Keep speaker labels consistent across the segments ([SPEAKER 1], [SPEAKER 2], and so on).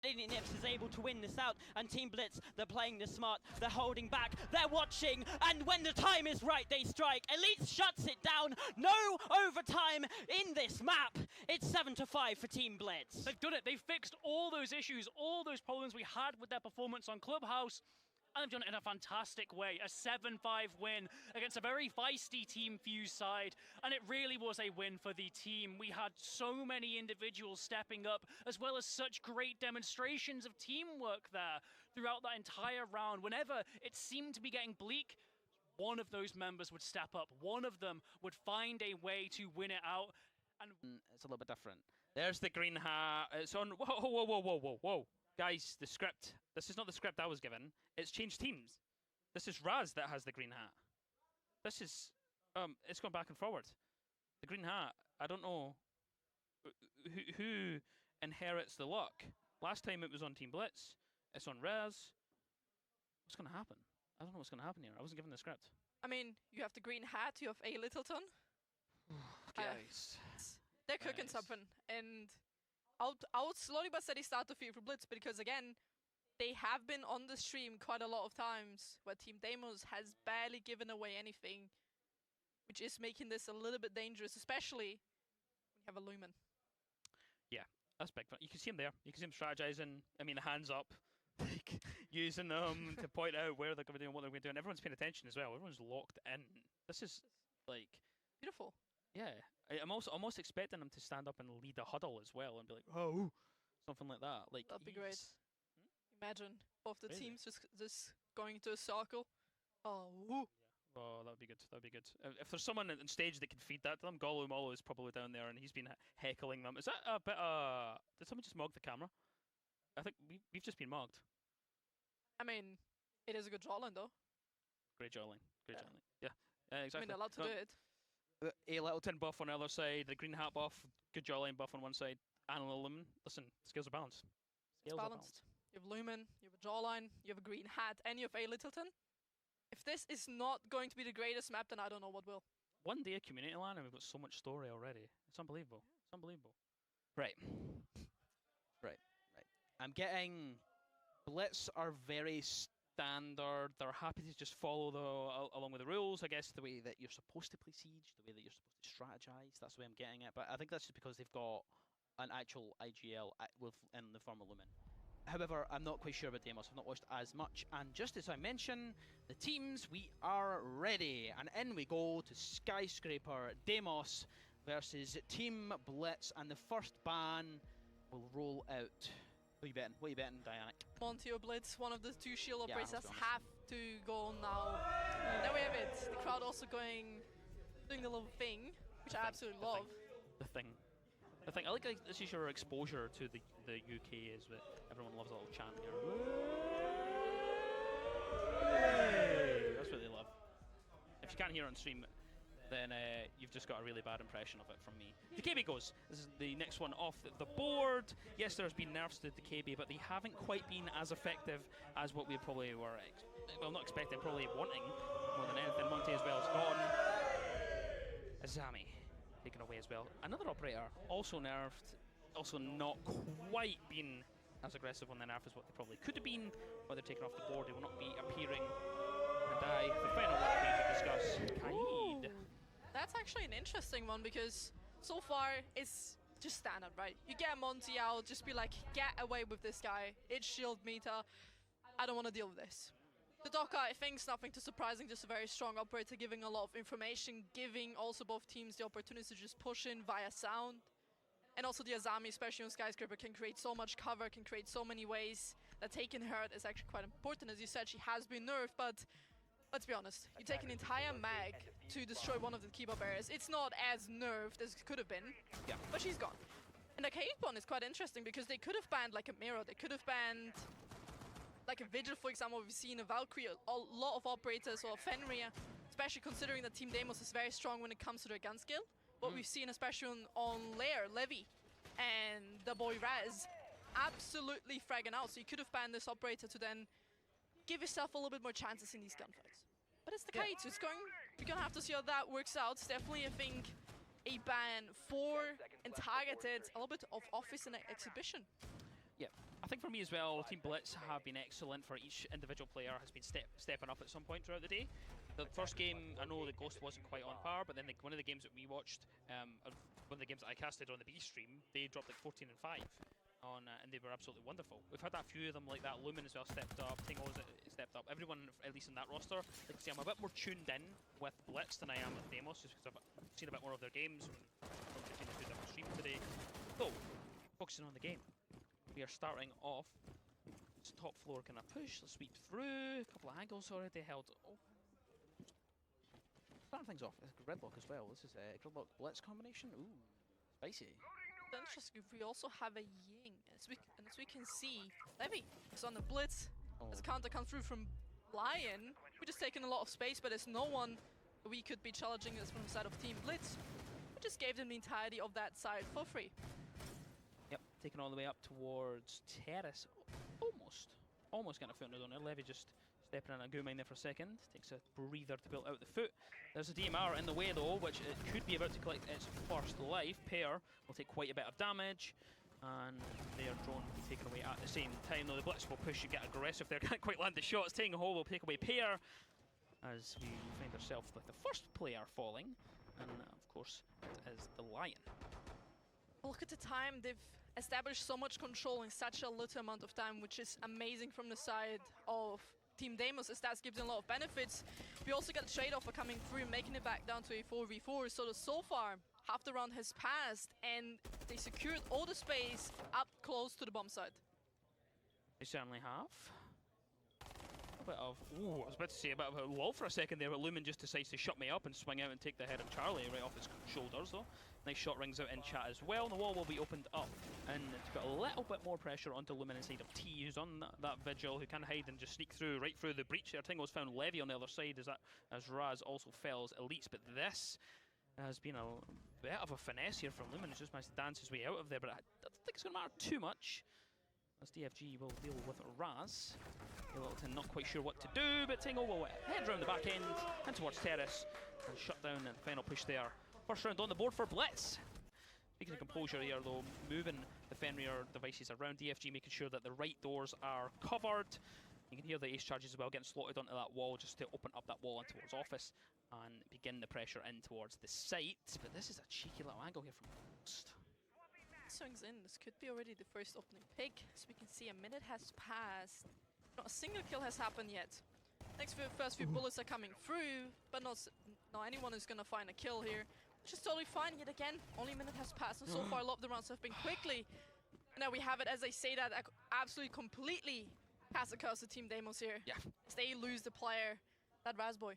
[SPEAKER 1] Nips is able to win this out, and Team Blitz, they're playing this smart, they're holding back, they're watching, and when the time is right, they strike. Elite shuts it down, no overtime in this map. It's 7-5 for Team Blitz.
[SPEAKER 2] They've done it, they've fixed all those issues, all those problems we had with their performance on Clubhouse, and they've done it in a fantastic way. A 7-5 win against a very feisty Team Fuse side, and it really was a win for the team. We had so many individuals stepping up, as well as such great demonstrations of teamwork there throughout that entire round. Whenever it seemed to be getting bleak, one of those members would step up. One of them would find a way to win it out. And
[SPEAKER 3] it's a little bit different. There's the green hat. It's on. Whoa, whoa, whoa, whoa, whoa, whoa. Guys, the script. This is not the script I was given. It's changed teams. This is Raz that has the green hat. This is it's gone back and forward. The green hat. I don't know who inherits the luck. Last time it was on Team Blitz. It's on Raz. What's going to happen? I don't know what's going to happen here. I wasn't given the script.
[SPEAKER 4] I mean, you have the green hat. You have A. Littleton.
[SPEAKER 3] Guys,
[SPEAKER 4] they're cooking something, and I would slowly but steady start to fear for Blitz, because again, they have been on the stream quite a lot of times where Team Deimos has barely given away anything, which is making this a little bit dangerous, especially when you have a Lumen.
[SPEAKER 3] Yeah, that's big. You can see him there. You can see him strategizing. I mean, the hands up, like using them to point out where they're going to be doing, what they're going to do, and everyone's paying attention as well. Everyone's locked in. This is like
[SPEAKER 4] beautiful.
[SPEAKER 3] Yeah, I'm almost expecting them to stand up and lead a huddle as well and be like, oh, something like that. Like
[SPEAKER 4] that'd be great. Imagine both the teams just going into a circle. Oh, woo.
[SPEAKER 3] Yeah. Oh, that'd be good. That'd be good. If there's someone on stage that can feed that to them, Golu Molo is probably down there and he's been heckling them. Is that a bit? Did someone just mog the camera? I think we've just been mogged.
[SPEAKER 4] I mean, it is a good jawline though.
[SPEAKER 3] Great jawline. Great jawline. Yeah. Exactly.
[SPEAKER 4] I mean, they're allowed to do it.
[SPEAKER 3] A Littleton buff on the other side, the green hat buff, good jawline buff on one side, and a Lumen. Listen, skills are balanced.
[SPEAKER 4] It's balanced. You have Lumen, you have a jawline, you have a green hat, and you have A. Littleton. If this is not going to be the greatest map, then I don't know what will.
[SPEAKER 3] One day of community land and we've got so much story already. It's unbelievable. It's unbelievable. Right. Right. I'm getting Blitz are very standard. They're happy to just follow along with the rules, I guess, the way that you're supposed to play Siege, the way that you're supposed to strategize. That's the way I'm getting it. But I think that's just because they've got an actual IGL in the form of Lumen. However, I'm not quite sure about Deimos. I've not watched as much. And just as I mentioned, the teams, we are ready. And in we go to Skyscraper Deimos versus Team Blitz. And the first ban will roll out. What are you betting? What are you betting, Dianic?
[SPEAKER 4] Monty or Blitz, one of the two shield operators have to go on now. There we have it. The crowd also doing the little thing, which I absolutely love.
[SPEAKER 3] The thing. I like this is your exposure to the UK is that everyone loves a little chant here. Hey! That's what they love. If you can't hear it on stream, then you've just got a really bad impression of it from me. The KB goes. This is the next one off the board. Yes, there's been nerfs to the KB, but they haven't quite been as effective as what we probably were, not expecting, probably wanting more than anything. Monty as well is gone. Azami taken away as well. Another operator also nerfed, also not quite been as aggressive on the nerf as what they probably could have been, but they're taken off the board. They will not be appearing. And the final one we need to discuss. Kaid.
[SPEAKER 4] That's actually an interesting one, because so far it's just standard, right? You get Monty out, just be like, get away with this guy. It's shield meter. I don't want to deal with this. The Doka, I think, is nothing too surprising, just a very strong operator, giving a lot of information, giving also both teams the opportunity to just push in via sound. And also the Azami, especially on Skyscraper, can create so much cover, can create so many ways that taking her is actually quite important. As you said, she has been nerfed, but let's be honest, you take an entire mag to destroy one of the keyboard barriers. It's not as nerfed as it could have been, but she's gone. And the Kaid one is quite interesting, because they could have banned like a Mirror, they could have banned like a Vigil, for example. We've seen a Valkyrie, a lot of operators, or Fenrir, especially considering that Team Deimos is very strong when it comes to their gun skill. What we've seen, especially on Lair, Levy, and the boy Raz, absolutely fragging out. So you could have banned this operator to then give yourself a little bit more chances in these gunfights. But it's the Kaid, so we're gonna have to see how that works out. It's definitely, I think, a ban for and targeted a little bit of Office and Exhibition.
[SPEAKER 3] Yeah, I think for me as well, Team Blitz have been excellent for each individual player has been stepping up at some point throughout the day. The first game, I know the Ghost wasn't quite on par, but then one of the games that we watched, one of the games that I casted on the B stream, they dropped like 14 and 5 on, and they were absolutely wonderful. We've had a few of them like that. Lumen as well stepped up, Tingo's stepped up. Everyone, at least in that roster, like I see, I'm a bit more tuned in with Blitz than I am with Deimos, just because I've seen a bit more of their games between the two different streams today. So, focusing on the game, we are starting off. It's top floor kind of push, let's sweep through. A couple of angles already held. Oh. Starting things off, Gridlock as well. This is a Gridlock Blitz combination. Ooh, spicy.
[SPEAKER 4] Interesting. We also have a Ying, as we can see, Levy is on the blitz. As a counter comes through from Lion, we're just taking a lot of space, but there's no one we could be challenging us from the side of Team Blitz. We just gave them the entirety of that side for free.
[SPEAKER 3] Yep, taking all the way up towards Terrace. Almost getting a foot in the there. Levy just stepping in a Goo mine there for a second. Takes a breather to build out the foot. There's a DMR in the way though, which it could be about to collect its first life. Pair will take quite a bit of damage. And their drone will be taken away at the same time. Though the Blitz will push and get aggressive there. Can't quite land the shots. Ting Ho will take away Pair. As we find ourselves with the first player falling. And of course, it is the Lion.
[SPEAKER 4] Look at the time. They've established so much control in such a little amount of time, which is amazing from the side of Team Deimos, as that gives them a lot of benefits. We also got trade-off for coming through, making it back down to a 4v4. So far, half the round has passed, and they secured all the space up close to the bomb site.
[SPEAKER 3] They certainly have. A bit of, ooh, I was about to say a bit of a lull for a second there, but Lumen just decides to shut me up and swing out and take the head of Charlie right off his shoulders though. Nice shot rings out in chat as well. The wall will be opened up and to put a little bit more pressure onto Lumen inside of T, who's on that vigil, who can hide and just sneak through right through the breach there. Tingo's found Levy on the other side as Raz also fells Elites, but this has been a bit of a finesse here from Lumen. He's just managed to dance his way out of there, but I don't think it's going to matter too much. As DFG will deal with Raz. Littleton not quite sure what to do, but Tingo will head round the back end and towards Terrace and shut down the final push there. First round on the board for Blitz. Speaking of composure here though, moving the Fenrir devices around DFG, making sure that the right doors are covered. You can hear the ace charges as well getting slotted onto that wall just to open up that wall in towards office and begin the pressure in towards the site. But this is a cheeky little angle here from Ghost.
[SPEAKER 4] Swings in. This could be already the first opening pick. As we can see, a minute has passed. Not a single kill has happened yet. First few bullets are coming through, but not anyone is gonna find a kill here, which is totally fine. Yet again, only a minute has passed, and so far a lot of the rounds have been quickly. And now we have it, as they say that, absolutely completely pass across the Team Deimos here.
[SPEAKER 3] Yeah.
[SPEAKER 4] As they lose the player, that Raz boy.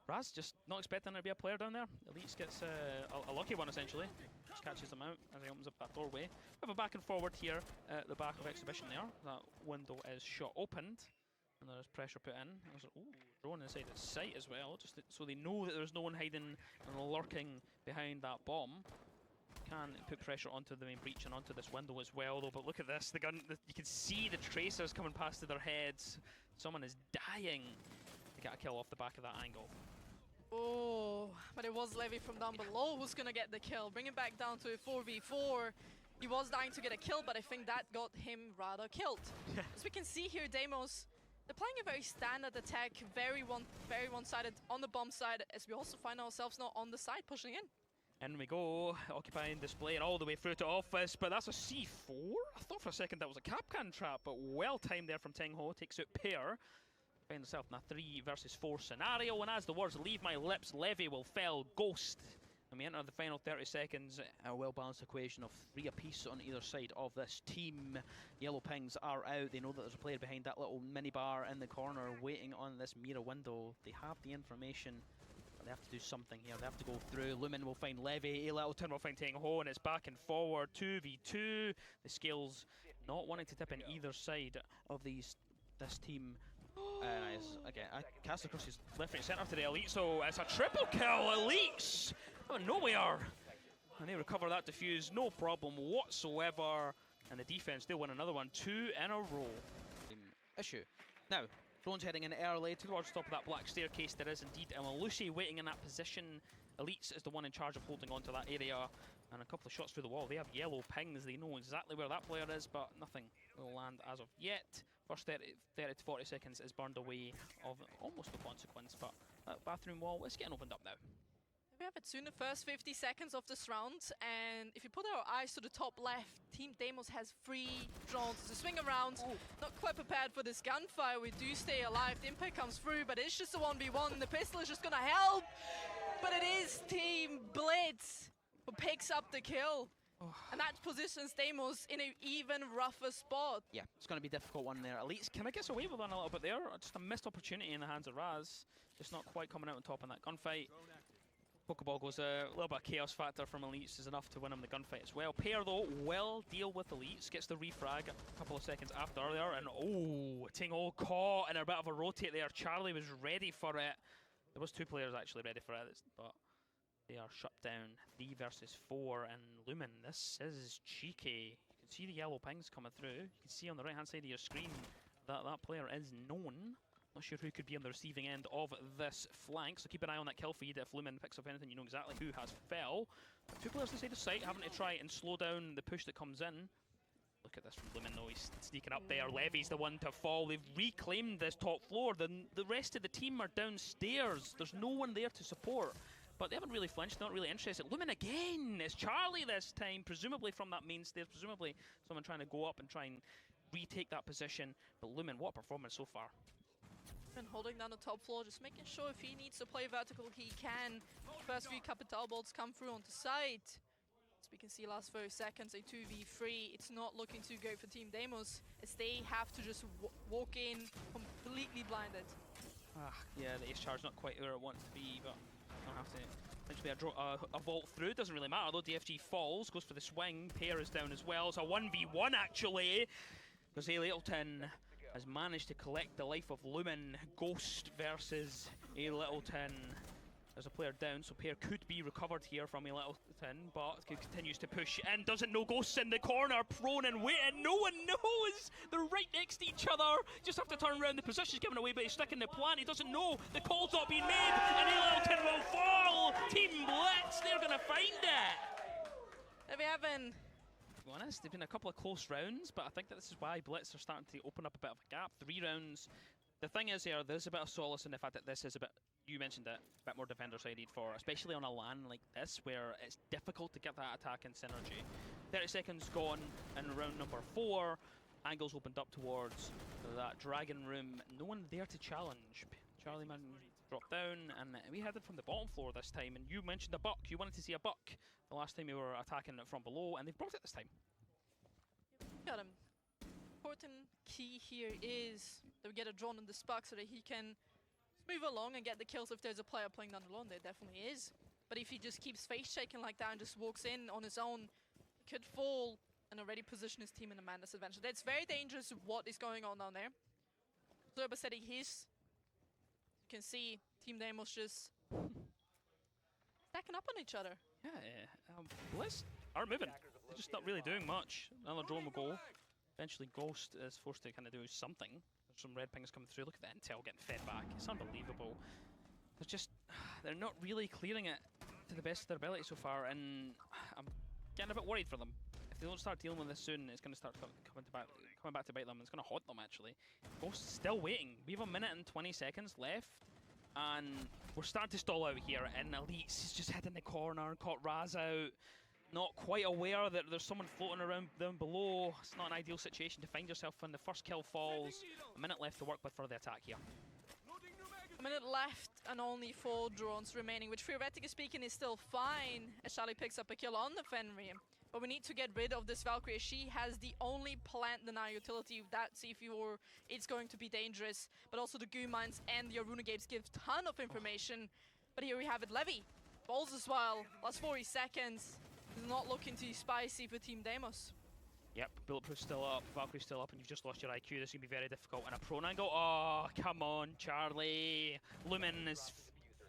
[SPEAKER 3] Raz just not expecting there to be a player down there. Elites gets a lucky one essentially. Just catches them out as he opens up that doorway. We have a back and forward here at the back of Exhibition there. That window is shot opened. And there's pressure put in. There's drone inside the site as well, just so they know that there's no one hiding and lurking behind that bomb. Can put pressure onto the main breach and onto this window as well though, but look at this, the gun, you can see the tracers coming past to their heads. Someone is dying to get a kill off the back of that angle.
[SPEAKER 4] Oh, but it was Levy from down below who's gonna get the kill. Bring it back down to a 4v4. He was dying to get a kill, but I think that got him rather killed. As we can see here, Deimos, they're playing a very standard attack, very one-sided on the bomb side, as we also find ourselves now on the side pushing in.
[SPEAKER 3] In we go, occupying display and all the way through to office, but that's a C4? I thought for a second that was a Kapkan trap, but well timed there from Ting Ho, takes out Pair. Find himself in a 3 versus 4 scenario, and as the words leave my lips, Levy will fell Ghost. And we enter the final 30 seconds, a well-balanced equation of 3 apiece on either side of this team. Yellow pings are out, they know that there's a player behind that little minibar in the corner waiting on this mirror window. They have the information, but they have to do something here, they have to go through. Lumen will find Levy, Littleton will find Ting Ho, and it's back and forward, 2v2. The skills not wanting to tip in either side of this team. Nice. Okay, I cast across his left right centre to the Elite, so it's a triple kill. Elites out of nowhere, and they recover that defuse, no problem whatsoever. And the defense still win another one, 2 in a row. Issue. Now, drone's heading in early towards the top of that black staircase. There is indeed a Lucy waiting in that position Elites is the one in charge of holding on to that area, and a couple of shots through the wall. They have yellow pings. They know exactly where that player is, but nothing will land as of yet. First 30 to 40 seconds is burned away of almost no consequence, but that bathroom wall is getting opened up now.
[SPEAKER 4] We have it soon, the first 50 seconds of this round, and if you put our eyes to the top left, Team Deimos has 3 drones to swing around. Not quite prepared for this gunfire. We do stay alive. The impact comes through, but it's just a 1v1. The pistol is just gonna help, but it is Team Blitz who picks up the kill. And that positions Deimos in an even rougher spot.
[SPEAKER 3] Yeah, it's going to be a difficult one there. Elites kind of gets away with one a little bit there. Just a missed opportunity in the hands of Raz. Just not quite coming out on top in that gunfight. Pokeball goes a little bit of chaos factor from Elites is enough to win him the gunfight as well. Pair though will deal with Elites, gets the refrag a couple of seconds after there, and Ting all caught in a bit of a rotate there. Charlie was ready for it. There was 2 players actually ready for it, but they are shut down. 3 versus 4, and Lumen, this is cheeky. You can see the yellow pings coming through. You can see on the right hand side of your screen that that player is known. Not sure who could be on the receiving end of this flank, so keep an eye on that kill feed. If Lumen picks up anything, you know exactly who has fell. 2 players inside the site, having to try and slow down the push that comes in. Look at this from Lumen though, he's sneaking up there. Levy's the one to fall. They've reclaimed this top floor. The rest of the team are downstairs. There's no one there to support. But they haven't really flinched, not really interested. Lumen again! It's Charlie this time, presumably from that main stairs. Presumably someone trying to go up and try and retake that position. But Lumen, what a performance so far.
[SPEAKER 4] And holding down the top floor, just making sure if he needs to play vertical, he can. First few Capital bolts come through onto site. As we can see, last 30 seconds, a 2v3. It's not looking too good for Team Deimos, as they have to just walk in completely blinded.
[SPEAKER 3] Yeah, the ace charge not quite where it wants to be, but don't have to. Eventually a vault through, doesn't really matter though. DFG falls, goes for the swing. Pair is down as well. It's a 1v1 actually, because A Littleton has managed to collect the life of Lumen. Ghost versus A Littleton. There's a player down, so Pair could be recovered here from A Littleton, but continues to push in. Doesn't know Ghosts in the corner, prone and waiting. No one knows! They're right next to each other. Just have to turn around. The position's given away, but he's sticking the plan. He doesn't know. The call's not being made, and A Littleton will fall! Team Blitz, they're gonna find it!
[SPEAKER 4] If we haven't.
[SPEAKER 3] To be honest, they've been a couple of close rounds, but I think that this is why Blitz are starting to open up a bit of a gap. 3 rounds. The thing is here, there's a bit of solace in the fact that this is a bit, you mentioned it, a bit more defender-sided for, especially on a LAN like this, where it's difficult to get that attack and synergy. 30 seconds gone in round number 4. Angles opened up towards that dragon room. No one there to challenge. Charlie Man dropped down, and we headed from the bottom floor this time, and you mentioned a buck. You wanted to see a buck the last time we were attacking it from below, and they've brought it this time.
[SPEAKER 4] Got him. Important key here is that we get a drone on the spark so that he can move along and get the kills if there's a player playing down alone. There definitely is. But if he just keeps face shaking like that and just walks in on his own, he could fall and already position his team in a man disadvantage. That's very dangerous what is going on down there. Zerba setting his. You can see Team Deimos just stacking up on each other.
[SPEAKER 3] Yeah, Blitz are moving. They're just not really doing much. Another drone will go. Eventually Ghost is forced to kind of do something. There's some red pings coming through. Look at the intel getting fed back. It's unbelievable. They're not really clearing it to the best of their ability so far, and I'm getting a bit worried for them. If they don't start dealing with this soon, it's going to start coming back to bite them. It's going to haunt them actually. Ghost's still waiting. We have 1 minute and 20 seconds left, and we're starting to stall out here. And Elites is just hitting the corner, caught Raz out. Not quite aware that there's someone floating around down below. It's not an ideal situation to find yourself when the first kill falls. 1 minute left to work with for the attack here.
[SPEAKER 4] 1 minute left and only 4 drones remaining, which theoretically speaking is still fine as Charlie picks up a kill on the Fenrir. But we need to get rid of this Valkyrie. She has the only plant deny utility. That C4, it's going to be dangerous. But also the Goo Mines and the Aruna Gates give ton of information. But here we have it, Levy. Balls as well, last 40 seconds. Not looking too spicy for Team Deimos.
[SPEAKER 3] Yep, Bulletproof's still up, Valkyrie's still up, and you've just lost your IQ. This is going to be very difficult. And a prone angle. Oh, come on, Charlie. Lumen is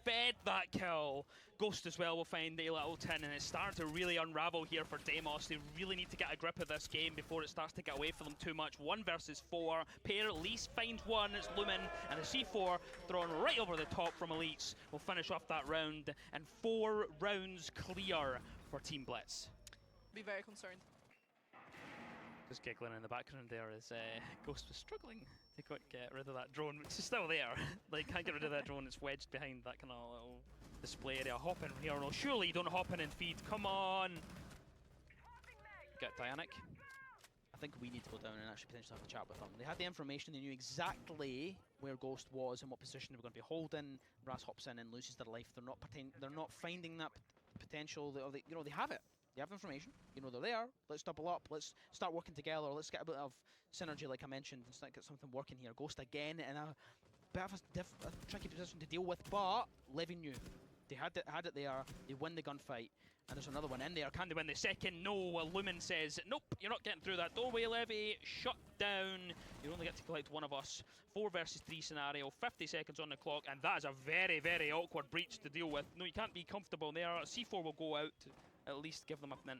[SPEAKER 3] fed that kill. Ghost as well will find a little 10, and it's starting to really unravel here for Deimos. They really need to get a grip of this game before it starts to get away from them too much. 1 versus 4. Pair at least finds one. It's Lumen, and the C4 thrown right over the top from Elites will finish off that round, and 4 rounds clear for Team Blitz.
[SPEAKER 4] Be very concerned.
[SPEAKER 3] Just giggling in the background there as Ghost was struggling to get rid of that drone, which is still there. Like, can't get rid of that drone, it's wedged behind that kind of little display area. Hop in here, no, surely you don't hop in and feed, come on! Get Dianic. I think we need to go down and actually potentially have a chat with them. They had the information, they knew exactly where Ghost was and what position they were going to be holding. Raz hops in and loses their life. They're not finding that potential, you know, they have it. They have information, you know they're there, let's double up, let's start working together, let's get a bit of synergy like I mentioned, and start get something working here. Ghost again in a bit of a tricky position to deal with, but Levy knew. They had it there, they win the gunfight, and there's another one in there. Can they win the second? No, Lumen says, nope, you're not getting through that doorway, Levy, shut down. You only get to collect one of us. 4 versus 3 scenario, 50 seconds on the clock, and that is a very, very awkward breach to deal with. No, you can't be comfortable there. C4 will go out to at least give them an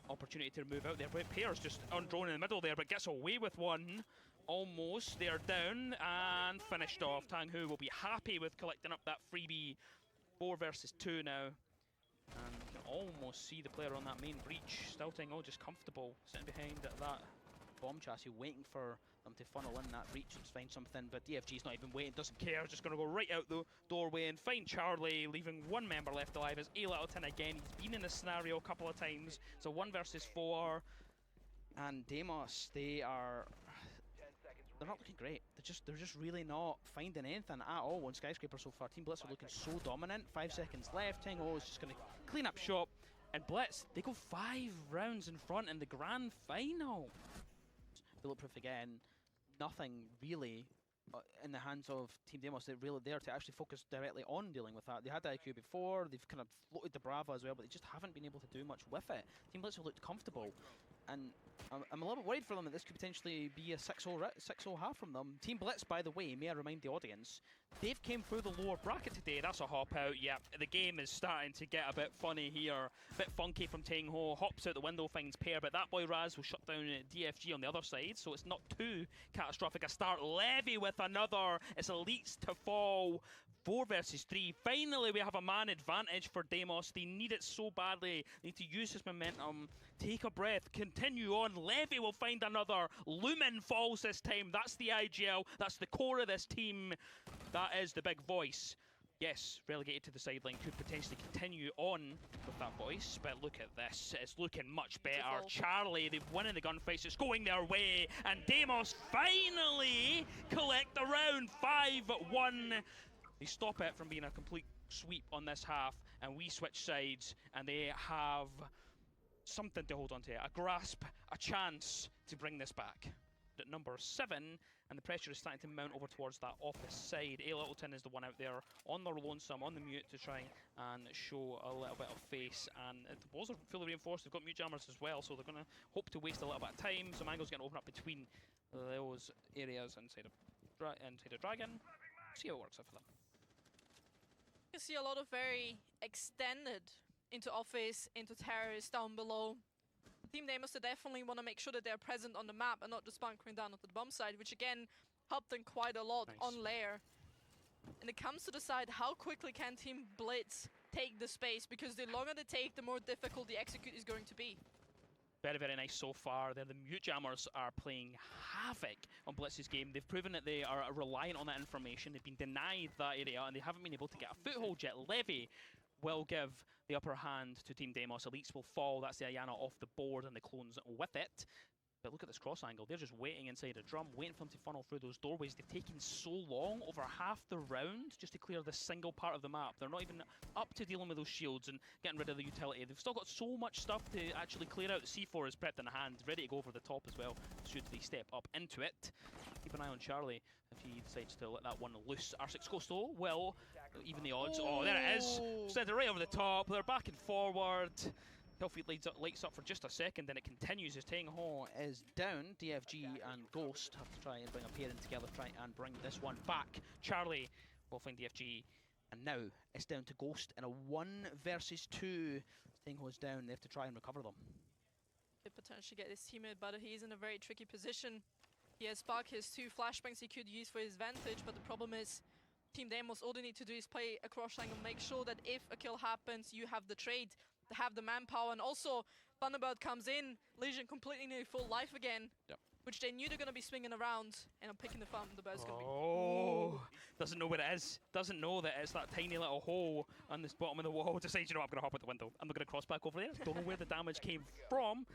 [SPEAKER 3] opportunity to move out there. But Pear's just on drone in the middle there, but gets away with one. Almost, they are down and finished off. Tang Hu will be happy with collecting up that freebie. 4 versus 2 now. And you can almost see the player on that main breach. Stelting, just comfortable, sitting behind that bomb chassis, waiting for them to funnel in that breach and find something, but DFG's not even waiting, doesn't care, just going to go right out the doorway and find Charlie, leaving 1 member left alive as A Littleton again. He's been in this scenario a couple of times, so 1 versus 4. And Deimos, they're not looking great. They're just really not finding anything at all on Skyscraper so far. Team Blitz are looking so dominant. 5 seconds left. Tango is just going to clean up shop. And Blitz, they go 5 rounds in front in the grand final. Bulletproof again. Nothing really in the hands of Team Deimos. They're really there to actually focus directly on dealing with that. They had the IQ before. They've kind of floated the Brava as well, but they just haven't been able to do much with it. Team Blitz have looked comfortable. And I'm a little bit worried for them that this could potentially be a 6-0 half from them. Team Blitz, by the way, may I remind the audience, they've came through the lower bracket today. That's a hop out. Yeah, the game is starting to get a bit funny here. A bit funky from Tang Ho. Hops out the window, finds Pair, but that boy Raz will shut down DFG on the other side, so it's not too catastrophic a start. Levy with another. It's Elites to fall. 4 versus 3. Finally, we have a man advantage for Deimos. They need it so badly. They need to use this momentum. Take a breath. Continue on. Levy will find another. Lumen falls this time. That's the IGL. That's the core of this team. That is the big voice. Yes, relegated to the sideline. Could potentially continue on with that voice. But look at this. It's looking much better. Charlie, they've won in the gunfights. It's going their way. And Deimos finally collect the round. 5-1. They stop it from being a complete sweep on this half, and we switch sides, and they have something to hold on to, a grasp, a chance to bring this back. At number 7, and the pressure is starting to mount over towards that office side. A Littleton is the one out there on their lonesome, on the mute, to try and show a little bit of face, and the walls are fully reinforced. They've got mute jammers as well, so they're going to hope to waste a little bit of time. So Mango's going to open up between those areas inside of Dragon. See how it works out for them.
[SPEAKER 4] You can see a lot of very extended into office, into terrace down below. Team Deimos definitely want to make sure that they're present on the map and not just bunkering down onto the bomb side, which again helped them quite a lot on layer. And it comes to the side, how quickly can Team Blitz take the space? Because the longer they take, the more difficult the execute is going to be.
[SPEAKER 3] Very, very nice so far. The mute jammers are playing havoc on Blitz's game. They've proven that they are reliant on that information. They've been denied that area, and they haven't been able to get a foothold yet. Levy will give the upper hand to Team Deimos. Elites will fall. That's the Ayana off the board, and the clones with it. But look at this cross angle. They're just waiting inside a drum, waiting for them to funnel through those doorways. They've taken so long, over half the round, just to clear this single part of the map. They're not even up to dealing with those shields and getting rid of the utility. They've still got so much stuff to actually clear out. C4 is prepped in hand, ready to go over the top as well, should they step up into it. Keep an eye on Charlie if he decides to let that one loose. R6 Ghost though, well, even the odds. Oh, there it is. Sent it right over the top. They're back and forward. Hellfeet lights up for just a second, then it continues as Tang Ho is down. DFG and Ghost have to try and bring a pair in together, try and bring this one back. Charlie will find DFG And now it's down to Ghost in a 1 versus 2. Tengo's down, they have to try and recover them.
[SPEAKER 4] Could potentially get his teammate, but he's in a very tricky position. He has Spark, his 2 flashbangs he could use for his advantage, but the problem is Team Deimos, all they need to do is play a cross angle, make sure that if a kill happens, you have the trade, to have the manpower, and also Thunderbird comes in, Legion completely nearly full life again,
[SPEAKER 3] Yep.
[SPEAKER 4] which they knew they're going to be swinging around, and I'm picking the Thunderbird's going to be...
[SPEAKER 3] Oh, doesn't know where it is. Doesn't know that it's that tiny little hole on this bottom of the wall. Decides, you know what, I'm going to hop out the window. I'm not going to cross back over there. Don't know where the damage came from.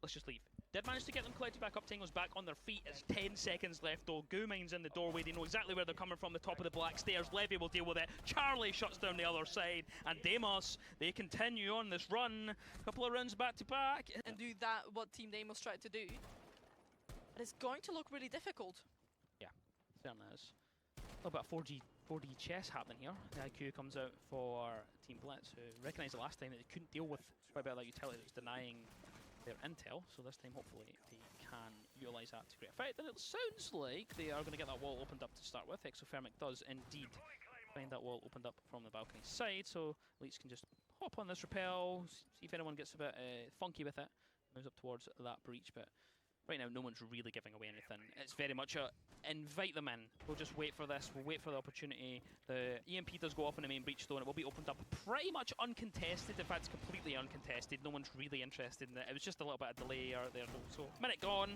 [SPEAKER 3] Let's just leave. Did manage to get them collected back up. Tango's back on their feet. It's 10 seconds left though. Goomine's in the doorway. They know exactly where they're coming from, the top of the black stairs. Levy will deal with it. Charlie shuts down the other side. And Deimos, they continue on this run. A couple of runs back to back.
[SPEAKER 4] And do that, what Team Deimos tried to do. But it's going to look really difficult.
[SPEAKER 3] Certainly is. A little bit of 4D chess happening here. The IQ comes out for Team Blitz, who recognised the last time that they couldn't deal with quite a bit of that utility that was denying their intel, so this time hopefully they can utilise that to great effect. And it sounds like they are going to get that wall opened up to start with. Exothermic does indeed find that wall opened up from the balcony side, so Elites can just hop on this rappel, see if anyone gets a bit funky with it, moves up towards that breach, but right now no one's really giving away anything. It's very much a invite them in. We'll just wait for this, we'll wait for the opportunity. The EMP does go off in the main breach though, and it will be opened up pretty much uncontested. In fact, it's completely uncontested. No one's really interested in it. It was just a little bit of delay there though. So, minute gone.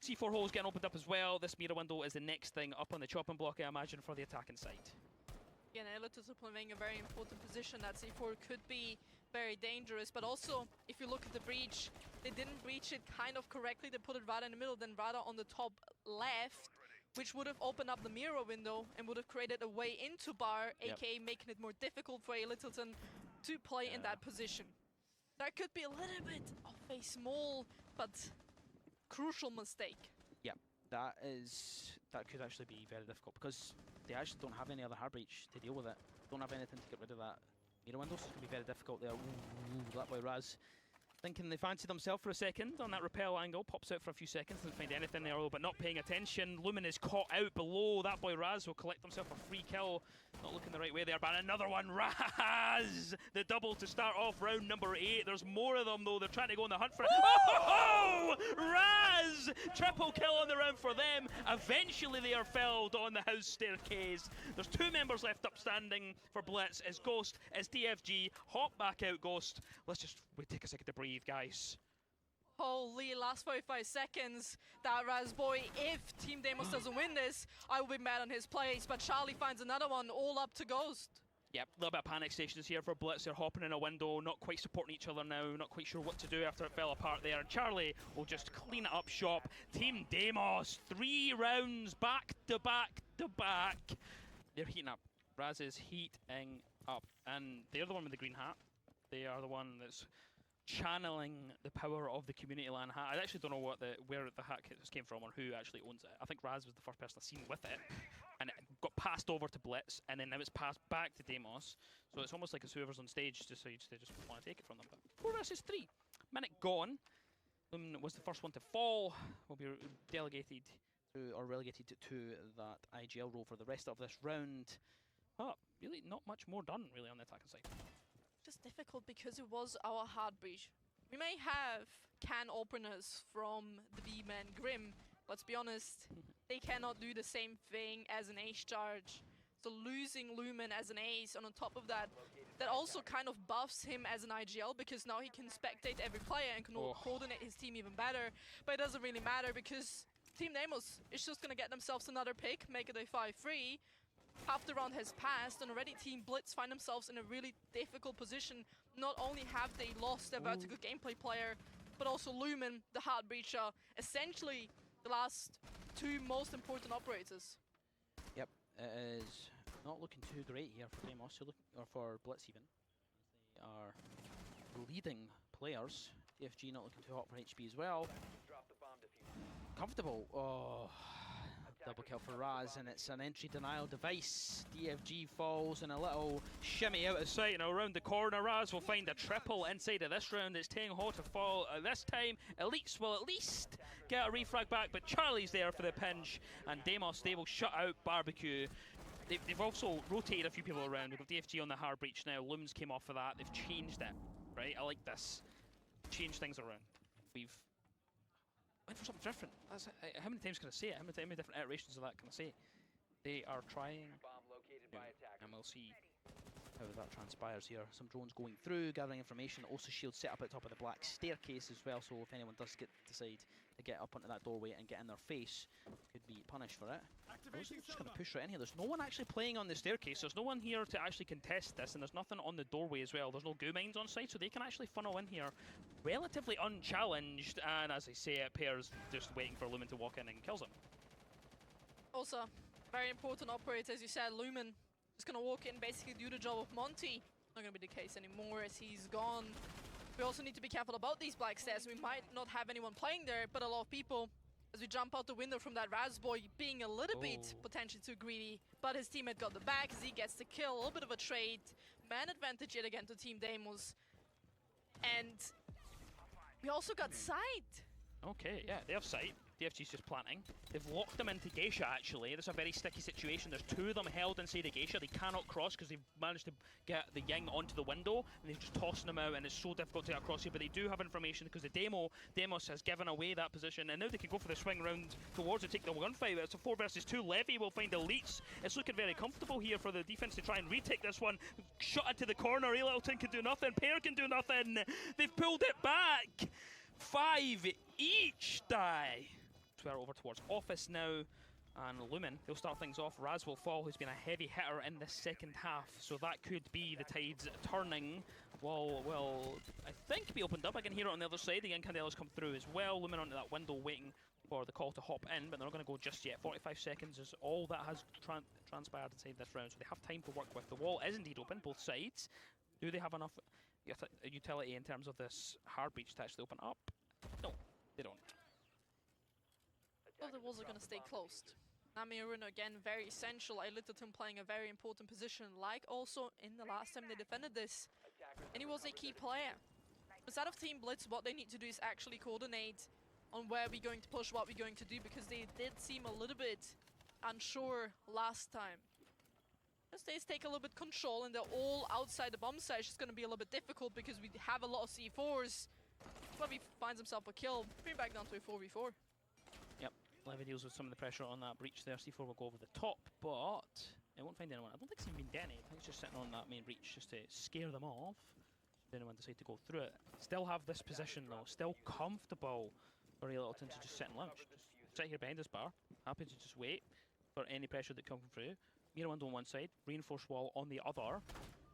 [SPEAKER 3] C4 holes getting opened up as well. This mirror window is the next thing up on the chopping block, I imagine, for the attacking side.
[SPEAKER 4] Again, Elites are playing a very important position. That C4 could be very dangerous, but also, if you look at the breach, they didn't breach it kind of correctly. They put it rather in the middle than rather on the top left, which would have opened up the mirror window and would have created a way into bar, aka making it more difficult for Littleton to play in that position. That could be a little bit of a small but crucial mistake.
[SPEAKER 3] That could actually be very difficult because they actually don't have any other hard breach to deal with it. Don't have anything to get rid of that mirror window, so it's going to be very difficult there. Ooh, that boy Raz thinking they fancied themselves for a second on that rappel angle, pops out for a few seconds, doesn't find anything there but not paying attention. Lumen is caught out below. That boy Raz will collect himself a free kill. Not looking the right way there, but another one. Raz! The double to start off round number 8. There's more of them though. They're trying to go on the hunt for it. Oh! Raz! Triple kill on the round for them. Eventually they are felled on the house staircase. There's 2 members left up standing for Blitz. As Ghost, as DFG. Hop back out, Ghost. Let's just take a second to breathe, guys.
[SPEAKER 4] Holy, last 45 seconds, that Raz boy, if Team Deimos doesn't win this, I will be mad on his plays, but Charlie finds another one, all up to Ghost.
[SPEAKER 3] Yep, a little bit of panic stations here for Blitz. They're hopping in a window, not quite supporting each other now, not quite sure what to do after it fell apart there. And Charlie will just clean it up shop. Team Deimos, 3 rounds back to back to back. They're heating up. Raz is heating up, and they're the one with the green hat. They are the one that's channeling the power of the community LAN hat. I actually don't know where the hat came from or who actually owns it. I think Raz was the first person I've seen with it, and it got passed over to Blitz, and then now it's passed back to Deimos. So it's almost like it's whoever's on stage decides they just want to take it from them. But 4 versus 3. Minute gone. Lumen was the first one to fall. Will be delegated to, or relegated to that IGL role for the rest of this round. But really not much more done really on the attacking side.
[SPEAKER 4] Just difficult because it was our hard breach. We may have can openers from the B-Man Grim. Let's be honest, they cannot do the same thing as an ace charge. So losing Lumen as an ace, and on top of that, that also kind of buffs him as an IGL because now he can spectate every player and can coordinate his team even better. But it doesn't really matter because Team Deimos is just going to get themselves another pick, make it a 5-3. Half the round has passed, and already Team Blitz find themselves in a really difficult position. Not only have they lost their vertical gameplay player, but also Lumen, the hard breacher, essentially the last 2 most important operators.
[SPEAKER 3] Yep, it is not looking too great here for Deimos, or for Blitz even. They are leading players. DFG not looking too hot for HP as well. Comfortable. Oh. Double kill for Raz, and it's an entry denial device. DFG falls and a little shimmy out of sight, and around the corner Raz will find a triple inside of this round. It's Tenho to fall this time. Elites will at least get a refrag back, but Charlie's there for the pinch, and Deimos, they will shut out Barbecue. they've also rotated a few people around. We've got DFG on the hard breach now. Looms came off of that. They've changed it, right? I like this. Change things around. We've went for something different. How many times can I say it? How many different iterations of that can I say? They are trying, and we'll see how that transpires here. Some drones going through, gathering information. Also shield set up at the top of the black staircase as well, so if anyone does decide to get up onto that doorway and get in their face, could be punished for it. Those are just going to push right in here. There's no one actually playing on the staircase. There's no one here to actually contest this, and there's nothing on the doorway as well. There's no goo mines on site, so they can actually funnel in here relatively unchallenged, and as I say it, Pairs just waiting for Lumen to walk in and kills them.
[SPEAKER 4] Also, very important operator, as you said, Lumen. Just gonna walk in, basically do the job of Monty. Not gonna be the case anymore as he's gone. We also need to be careful about these black stairs. We might not have anyone playing there, but a lot of people, as we jump out the window from that Razboy, being a little bit potentially too greedy. But his teammate got the back, Z gets the kill, a little bit of a trade. Man advantage yet again to Team Deimos. And we also got sight.
[SPEAKER 3] Okay, yeah, they have sight. DFG's just planting. They've locked them into Geisha, actually. This is a very sticky situation. There's two of them held inside the Geisha. They cannot cross because they've managed to get the Ying onto the window, and they're just tossing them out, and it's so difficult to get across here, but they do have information because the Deimos has given away that position, and now they can go for the swing round towards it, take the gunfight. It's a 4 versus 2. Levy will find Elites. It's looking very comfortable here for the defense to try and retake this one. Shot into the corner. A Littleton can do nothing. Pair can do nothing. They've pulled it back. 5 each die. We're over towards Office now, and Lumen, they'll start things off. Raz will fall, who's been a heavy hitter in the second half, so that could be the tides turning. Well, I think be opened up. I can hear it on the other side. The Incandelas come through as well. Lumen onto that window waiting for the call to hop in, but they're not going to go just yet. 45 seconds is all that has transpired inside this round, so they have time to work with. The wall is indeed open, both sides. Do they have enough utility in terms of this hard breach to actually open up? No, they don't.
[SPEAKER 4] Well, the walls are going to stay closed. Nami Aruna again very essential. Littleton playing a very important position, like also in the last time they defended this. And he was a key player. Instead of Team Blitz, what they need to do is actually coordinate on where we're going to push, what we're going to do, because they did seem a little bit unsure last time. As they take a little bit control and they're all outside the bomb site, it's just going to be a little bit difficult because we have a lot of C4s. Levy finds himself a kill, bring back down to a 4v4.
[SPEAKER 3] Yep, Levy deals with some of the pressure on that breach there. C4 will go over the top, but it won't find anyone. I don't think he's been detonated. I think he's just sitting on that main breach just to scare them off. Should anyone decide to go through it. Still have this position though, still comfortable for A Littleton to just sit and lunch. Just sit here behind this bar, happy to just wait for any pressure that comes through. Mira window on one side, reinforced wall on the other.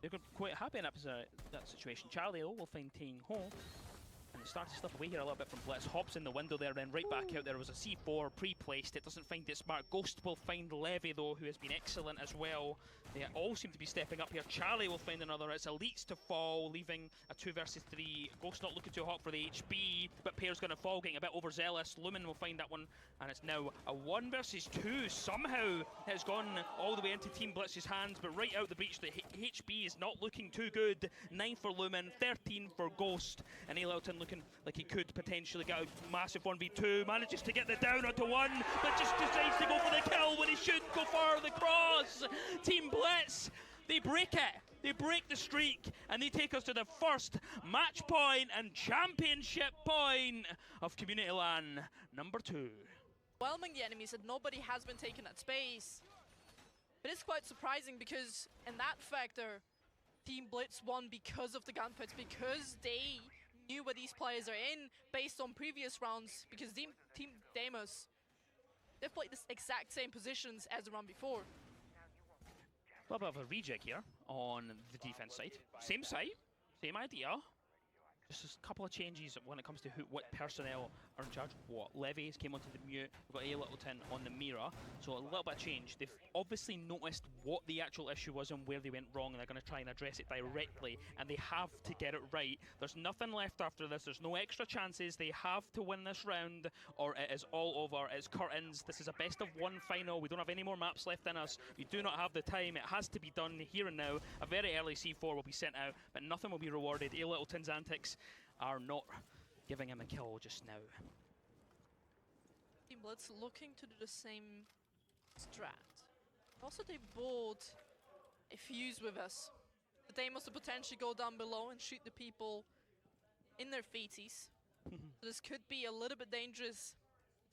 [SPEAKER 3] They're quite happy in that situation. Charlie though will find Ting Ho. And they start to slip away here a little bit from Blitz. Hops in the window there, then right back out there. Was a C4 pre-placed. It doesn't find it smart. Ghost will find Levy though, who has been excellent as well. They all seem to be stepping up here. Charlie will find another. It's Elites to fall, leaving a 2 versus 3. Ghost not looking too hot for the HB, but Pair's going to fall, getting a bit overzealous. Lumen will find that one, and it's now a 1 versus 2. Somehow has gone all the way into Team Blitz's hands, but right out the breach, the HB is not looking too good. 9 for Lumen, 13 for Ghost, and A Littleton looking like he could potentially get a massive 1v2. Manages to get the down onto 1, but just decides to go for the kill when he should go for the cross. Team Blitz, they break it. They break the streak, and they take us to the first match point and championship point of Community LAN number 2.
[SPEAKER 4] Overwhelming the enemies, and nobody has been taking that space. But it's quite surprising because in that factor, Team Blitz won because of the gunfights, because they knew where these players are in based on previous rounds, because Team Deimos, they've played the exact same positions as the round before.
[SPEAKER 3] A little bit of a rejig here on the defense side. Same site, same idea. Just a couple of changes when it comes to what personnel are in charge of what. Levies came onto the mute, we've got A Littleton on the Mira, so a little bit of change. They've obviously noticed what the actual issue was and where they went wrong, and they're going to try and address it directly, and they have to get it right. There's nothing left after this, there's no extra chances. They have to win this round or it is all over. It's curtains. This is a best of 1 final. We don't have any more maps left in us. We do not have the time. It has to be done here and now. A very early C4 will be sent out, but nothing will be rewarded. A Littleton's antics are not giving him a kill just now.
[SPEAKER 4] Team Blitz looking to do the same strat. Also, they bought a fuse with us. The Deimos to potentially go down below and shoot the people in their feeties. So this could be a little bit dangerous,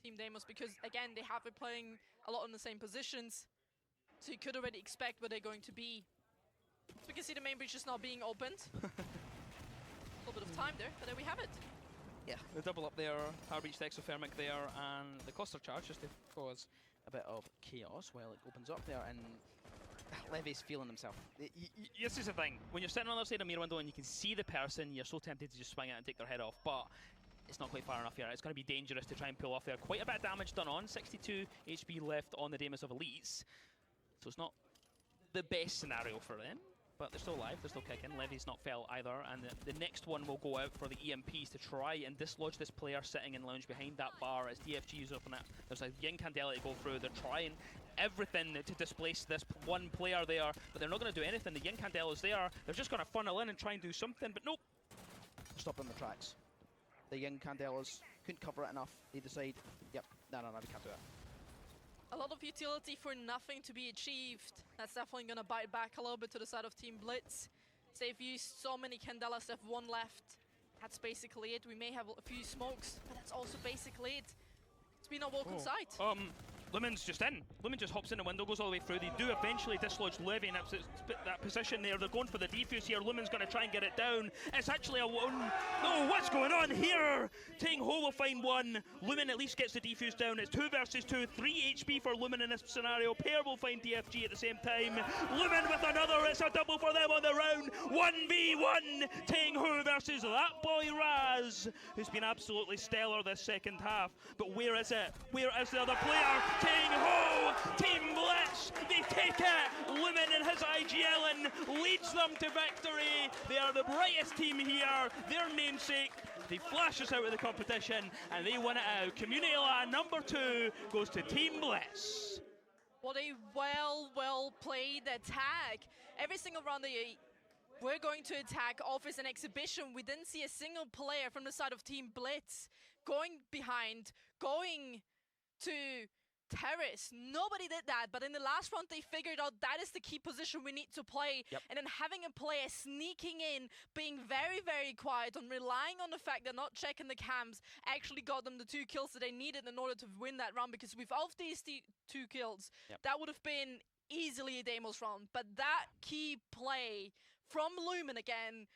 [SPEAKER 4] Team Deimos, because again, they have been playing a lot in the same positions. So you could already expect where they're going to be. So we can see the main breach just not being opened. A little bit of time there, but there we have it.
[SPEAKER 3] Yeah, the double up there, Power Breach, the Exothermic there, and the cluster charge just to cause a bit of chaos while it opens up there, and Levy's feeling himself. This is the thing, when you're sitting on the other side of a mirror window and you can see the person, you're so tempted to just swing it and take their head off, but it's not quite far enough here. It's going to be dangerous to try and pull off there. Quite a bit of damage done on, 62 HP left on the Deimos of Elites, so it's not the best scenario for them. But they're still alive, they're still kicking. Levy's not fell either, and the next one will go out for the EMPs to try and dislodge this player sitting in lounge behind that bar as DFG is up on it. There's a Yin Candela to go through. They're trying everything to displace this one player there, but they're not going to do anything. The Yin Candela's there. They're just going to funnel in and try and do something, but nope.
[SPEAKER 5] Stop in the tracks. The Yin Candelas couldn't cover it enough. They decide, yep, no, we can't do it.
[SPEAKER 4] A lot of utility for nothing to be achieved. That's definitely going to bite back a little bit to the side of Team Blitz. So they've used so many Candelas, they have one left. That's basically it. We may have a few smokes, but that's also basically it. It's been a walk on sight.
[SPEAKER 3] Lumen's just in. Lumen just hops in the window, goes all the way through. They do eventually dislodge Levy in that position there. They're going for the defuse here. Lumen's going to try and get it down. It's actually a one. No, what's going on here? Ting Ho will find one. Lumen at least gets the defuse down. It's 2 versus 2. 3 HP for Lumen in this scenario. Pair will find DFG at the same time. Lumen with another. It's a double for them on the round. 1v1. Ting Ho versus that boy Raz, who's been absolutely stellar this second half. But where is it? Where is the other player? Ting Ho, Team Blitz, they take it. Lumen and his IGL leads them to victory. They are the brightest team here, their namesake. They flash us out of the competition and they win it out. Community LAN number 2 goes to Team Blitz.
[SPEAKER 4] What a well played attack. Every single round we're going to attack offers an exhibition. We didn't see a single player from the side of Team Blitz going behind, going to terrace. Nobody did that, but in the last round they figured out that is the key position we need to play.
[SPEAKER 3] Yep.
[SPEAKER 4] And then having a player sneaking in, being very quiet, on relying on the fact they're not checking the cams, actually got them the 2 kills that they needed in order to win that round, because without these 2 kills, that would have been easily a Deimos round. But that key play from Lumen again,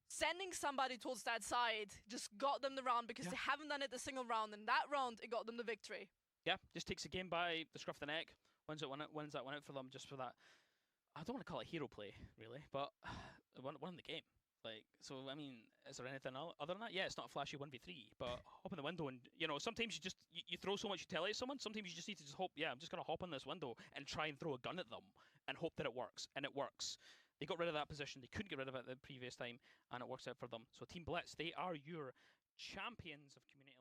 [SPEAKER 4] sending somebody towards that side, just got them the round, because they haven't done it a single round. And that round, it got them the victory.
[SPEAKER 3] Yeah, just takes a game by the scruff of the neck. Wins that one out for them just for that. I don't want to call it hero play, really, but won the game. Like, so, I mean, is there anything other than that? Yeah, it's not a flashy 1v3, but hop in the window and, you know, sometimes you throw so much utility at someone, sometimes you just need to just hope, yeah, I'm just going to hop in this window and try and throw a gun at them and hope that it works, and it works. They got rid of that position, they couldn't get rid of it the previous time, and it works out for them. So Team Blitz, they are your champions of Community